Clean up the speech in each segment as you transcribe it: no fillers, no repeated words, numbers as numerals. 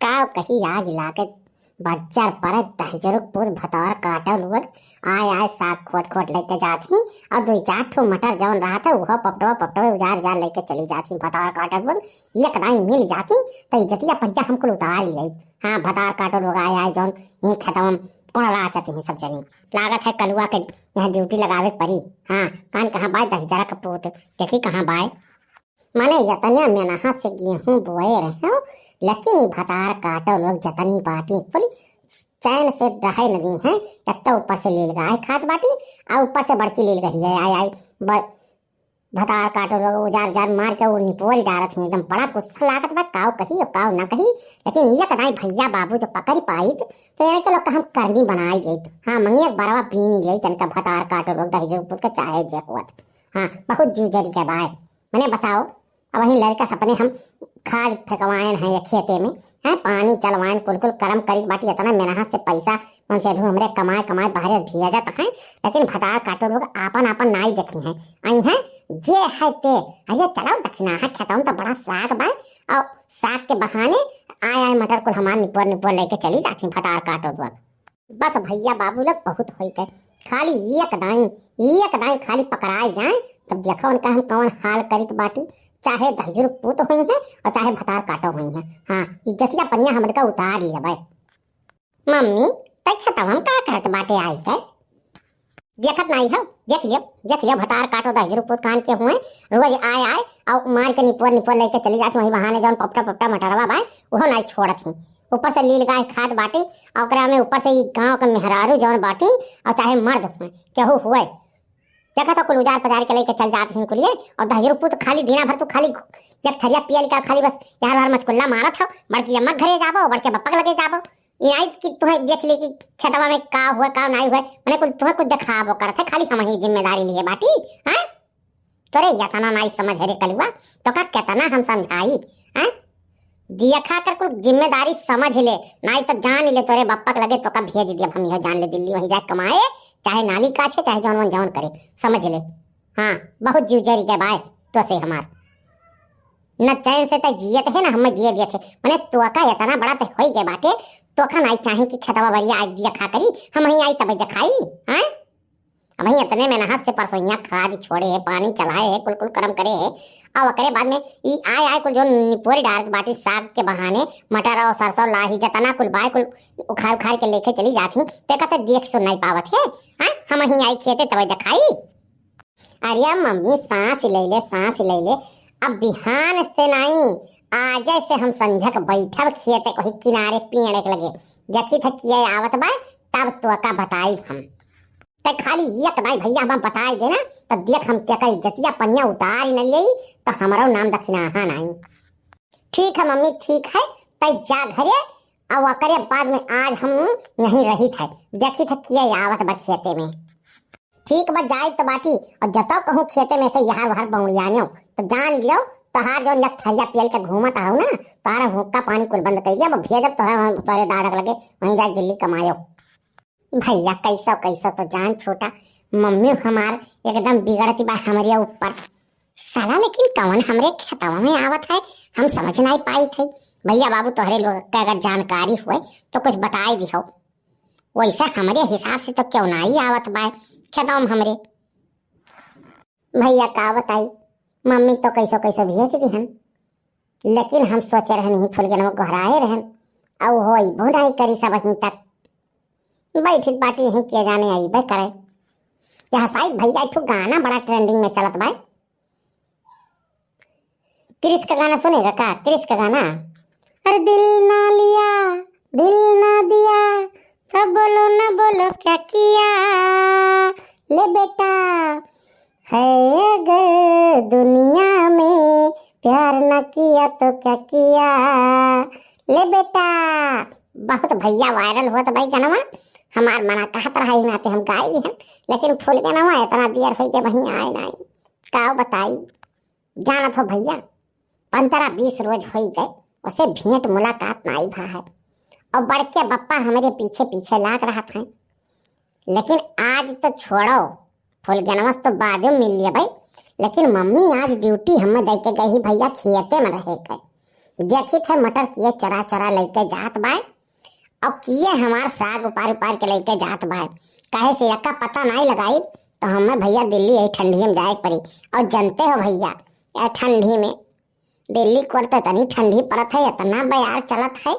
का कही आग लाके बच्चर पर दहजरुक पूत भतौर काटल हुआ आय आय साग खोट खोट लेके जाती और दो चार ठो मटर जौन रहा था वह पपटवा उजार उजार लेके चली जाती भतौर काटल हुआ एक दाई मिल जाती तो इज्जतिया पंजा हमको उतार ही गई। हाँ भतौर काटल होगा आय आय जौन ये खत्म कौन ला चाहते हैं सब जनी लागत है कलुआ के यहाँ ड्यूटी लगावे पड़ी। हाँ कान कहाँ बाय दहजरा का पूत देखी कहाँ बाय माने यतने मेनहा से गेहूं बोए रहे हो लेकिन ये भतार काटो लोग जतनी बाटी बोली चैन से रहे नदी है एक तो ऊपर से लील गाय खाद बाटी और ऊपर से बड़की लील गई है आय आय भतार काटो लोग उजार उजार मार के वो निपोल डालत है एकदम बड़ा गुस्सा लागत बा काव कही और काव ना कही लेकिन ये कदाई भैया बाबू जो पकड़ पाई तो यानी चलो हम करनी बनाई गई। हाँ मंगी एक बरवा पी नहीं गई तनका भतार काटो लोग दही पुत का चाहे जहुत। हाँ बहुत जूजरी के बाय मैंने बताओ अब वही लड़का सपने हम खाद फेंकवाएन है खेते में है पानी चलवाएन कुल कर्म करी बाटी इतना मेहनत से पैसा उनसे हमरे कमाए कमाए बाहर भेजा जाता है लेकिन भतार काटो लोग आपन आपन नाई देखी हैं आई हैं जे है ते आइए चलाओ दक्षिणा है खेतों तो बड़ा साग बा और साग के बहाने आय आय मटर को हमार निपोर निपोर लेके चली जाती भतार काटो लोग। बस भैया बाबू लोग बहुत हो गए खाली एक दाई खाली पकड़ाई जाए तब देखो उनका हम कौन हाल करित बाटी चाहे दहजुर पूत हुई है और चाहे भतार काटो हुई है। हाँ इज्जतिया पनिया हमर का उतार लिया भाई मम्मी तक तब हम का करत बाटे आई के देखत नहीं है देख लियो भतार काटो दहजुर पूत कान के हुए रोज आय आय और मार के निपोर निपोर लेके चली जाती वही बहाने जौन पपटा मटरवा भाई वो नहीं छोड़त ही ऊपर से लील गाय खाद बाटी और में ऊपर से गांव के मेहरारू जौन बाटी और चाहे मर्द हुए केहू हुए देखा तो कुल उजार पजार के लेके चल जाते हैं कुलिए और दही पुत खाली दीना भर तो खाली एक थरिया पियल का खाली बस यार बार मचकुल्ला मारा था बड़की अम्मा घरे जाबो बड़के बप्पा लगे जाबो इनाई कि तुम्हें देख ली कि खेतवा में का हुआ का नहीं हुआ मैंने कुल तुम्हें कुछ दिखाबो करत है खाली हम ही जिम्मेदारी लिए बाटी। हैं तोरे यतना नहीं समझ रे कलुआ तो का केतना हम समझाई हैं दिया खाकर कुछ जिम्मेदारी समझ ले नहीं तो जान ले तोरे बप्पा के लगे तो का भेज दिया हम यह जान ले दिल्ली वहीं जाए कमाए चाहे नाली का छे चाहे जौन जौन करे समझ ले। हाँ बहुत जीवजरी के बाय तो से हमार न चैन से तो जियत है ना हम जिए दिए थे मैंने तो का इतना बड़ा तो हो गए बाटे तो का नहीं चाहे कि खेतवा बढ़िया आज दिया खा करी हम ही आई तब दिखाई। हाँ अब वही इतने में नहास से परसोइया खाद छोड़े है पानी चलाए है कुल कर्म करे है और करे बाद में ई आय कुल जो निपोरी डाल बाटी साग के बहाने मटर और सरसों लाही जतना कुल बाय कुल उखाड़ के लेके चली जाती ते कहते देख सुन नहीं पावत है। हाँ हम ही आई खेते तब दिखाई। अरे मम्मी सांस ले ले अब बिहान से नहीं आज से हम संझक बैठब खेते कहीं किनारे पीने के लगे देखी था किए आवत बा तब तो का बताई हम ते खाली एक दाई भैया हम बताई देना तब देख हम क्या इज्जतिया पनिया उतार न ले तो हमारा नाम दक्षिणा नहीं। ठीक है मम्मी ठीक है तय जा घरे और करे बाद में आज हम यहीं रही थे देखी था किए आवत बा खेते में ठीक बा जाए तो बाटी और जतो कहूँ खेते में से यहाँ वहां बउड़ियानो तो जान लियो तहार जो लग थरिया पियल के घूमत आओ ना तारा हुक्का पानी कुल बंद कर दिया भेजब तो है तोरे दादा लगे वहीं जाके दिल्ली कमायो। भैया कैसो तो जान छोटा मम्मी हमार एकदम बिगड़ती बा हमारे ऊपर साला लेकिन कौन हमरे खेतवा में आवत है हम समझ नहीं पाई थी। भैया बाबू तोहरे लोग का अगर जानकारी हुए तो कुछ बताई दिहो वैसा हमारे हिसाब से तो क्यों नहीं आवत बा खेतवा में हमरे। भैया का बताई मम्मी तो कैसो भेज दी लेकिन हम सोचे रहे नहीं फुल के घराए रहन और हो नहीं करी सब वहीं तक बैठी बाटी यहीं किए जाने आई भाई करे यहाँ शायद भैया एक गाना बड़ा ट्रेंडिंग में चलत भाई क्रिस का गाना सुनेगा का क्रिस का गाना अरे दिल ना लिया दिल ना दिया सब बोलो ना बोलो क्या किया ले बेटा है अगर दुनिया में प्यार न किया तो क्या किया ले बेटा बहुत भैया वायरल हुआ था भाई गाना हमार मना कहत रहा ही नाते हम गाय दी लेकिन फूल के नवा इतना दियर हो के वहीं आए नहीं का बताई जाना तो भैया 15-20 रोज हो गए उसे भेंट मुलाकात नहीं भा है और बड़के बप्पा हमारे पीछे लाग रहा था लेकिन आज तो छोड़ो फूल के नवा तो बाद में मिल लिया भाई लेकिन मम्मी आज ड्यूटी हमें दे के गई भैया खेते में रहे गए देखी थे मटर किए चरा चरा लेके जात बाय और किए हमार साग उपार उपार के लेके जात बाय। काहे से यक्का पता नहीं लगाई तो हमें भैया दिल्ली यही ठंडी में जाए पड़ी। और जानते हो भैया या ठंडी में दिल्ली करते तनी ठंडी पड़त है, इतना बयार चलत है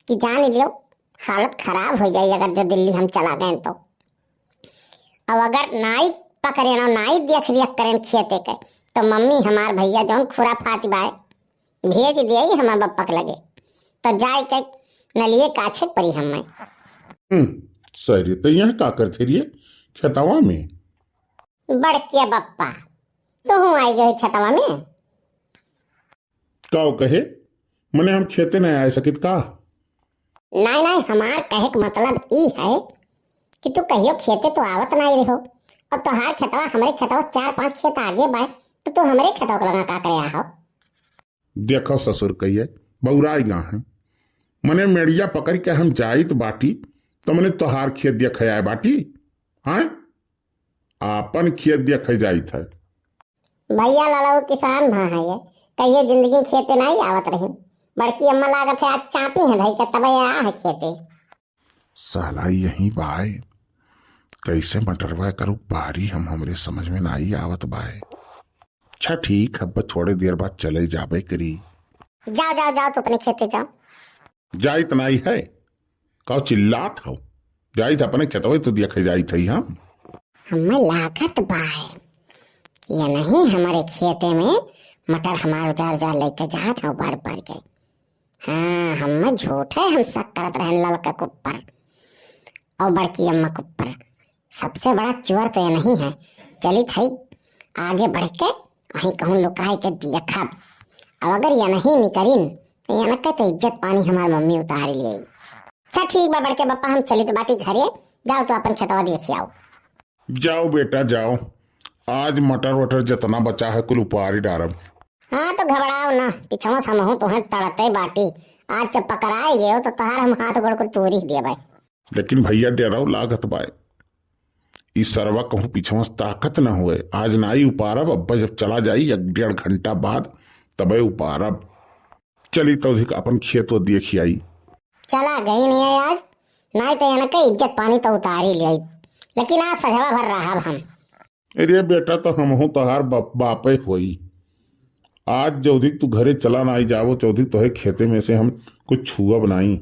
कि जान लो हालत खराब हो जाए अगर जो दिल्ली हम चला गए तो। अब अगर नाई पकड़े ना नाई देख रेख करें खेते के तो मम्मी हमार भैया जौन खुराफात बाय भेज दिए हमार बप्पा के लगे तो जाए के नलिए काछे परी हमें। सही तो यहाँ का करते रहिए खेतवा में। बड़के बप्पा तू आई गए खेतवा में का कहे मने हम खेते नहीं आए सकित का। नहीं नहीं हमार कहे के मतलब ई है कि तू कहियो खेते तो आवत नहीं रहो और तोहार खेतवा हमारे खेतवा 4-5 खेत आगे बाय तो तू हमारे खेतवा को लगा का करे आओ। देखो ससुर कहिए बौराई गा है मने मेड़िया पकड़ के हम जाइत बाटी तो मने तोहार खेत देखे आए बाटी। हाँ आपन खेत देखे जाइत है। भैया लाला किसान भा है ये कहियो जिंदगी में खेते नहीं आवत रही। बड़की अम्मा लागत है आज चापी है भाई का तब आ है खेते। साला यही बाय कैसे मटरवा करूँ बारी हम हमरे समझ में नहीं आवत बाय। अच्छा ठीक अब थोड़े देर बाद चले जाबे करी। जाओ जाओ जाओ तो अपने खेते जाओ। जाइत नहीं है कहो चिल्लात हो जाइत अपने खेतवे तो देखे जाइत है हम। हमें लागत बाय कि ये नहीं हमारे खेते में मटर हमारे उजार उजार लेके जात हो बार बार के। हाँ हमें झूठे हम शक करत रहे ललका के ऊपर और बड़की अम्मा के ऊपर। सबसे बड़ा चोर तो ये नहीं है। चली थी आगे बढ़ के वहीं कहूँ लुकाई के दिया खब। अब अगर ये नहीं निकरीन तो ये न कहते इज्जत पानी हमारी मम्मी उतार लिए। अच्छा ठीक बा बड़के बप्पा हम चली तो बाटी घरे जाओ तो अपन खेतवा देखी आओ। जाओ बेटा जाओ आज मटर वटर जितना बचा है कुल उपारी डारब। हाँ तो घबराओ ना पिछवा समूह तुम्हें तड़ते बाटी आज जब पकड़ाए गए तो तहार हम हाथ गोड़ को तोड़ ही दे भाई। लेकिन भैया डेराव लागत बाय इस सरवा कहूँ पिछवा ताकत न हुए आज नाई उपारब। अब्बा जब चला जाई 1-1.5 घंटा बाद तबे उपारब। चली तो अपन खेत वो देखी आई। चला गई नहीं है आज नहीं तो यहाँ के इज्जत पानी तो उतार ही लिया लेकिन आज सजवा भर रहा हम। अरे बेटा तो हम हो तोहार बापे होई आज चौधरी तू घरे चला ना आई जावो चौधरी तो है खेते में से हम कुछ छुआ बनाई।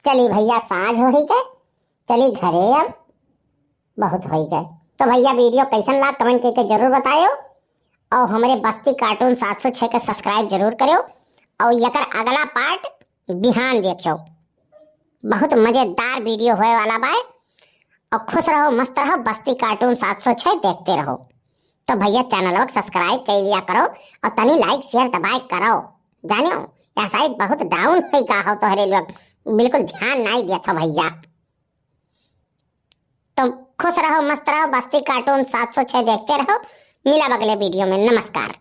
चली भैया साझ हो ही गए चली घरे अब बहुत हो ही गए। तो भैया वीडियो कैसन लगा कमेंट करके जरूर बतायो और हमारे बस्ती कार्टून 706 के सब्सक्राइब जरूर करो और यकर अगला पार्ट बिहान देखियो। बहुत मजेदार वीडियो होए वाला बाय और खुश रहो मस्त रहो बस्ती कार्टून 706 देखते रहो। तो भैया चैनल को सब्सक्राइब कर लिया करो और तनी लाइक शेयर दबाए करो। जानियो या शायद बहुत डाउन है का हो तो हरे लोग बिल्कुल ध्यान नहीं दिया था भैया। तो खुश रहो मस्त रहो बस्ती कार्टून 706 देखते रहो। मिला अगले वीडियो में। नमस्कार।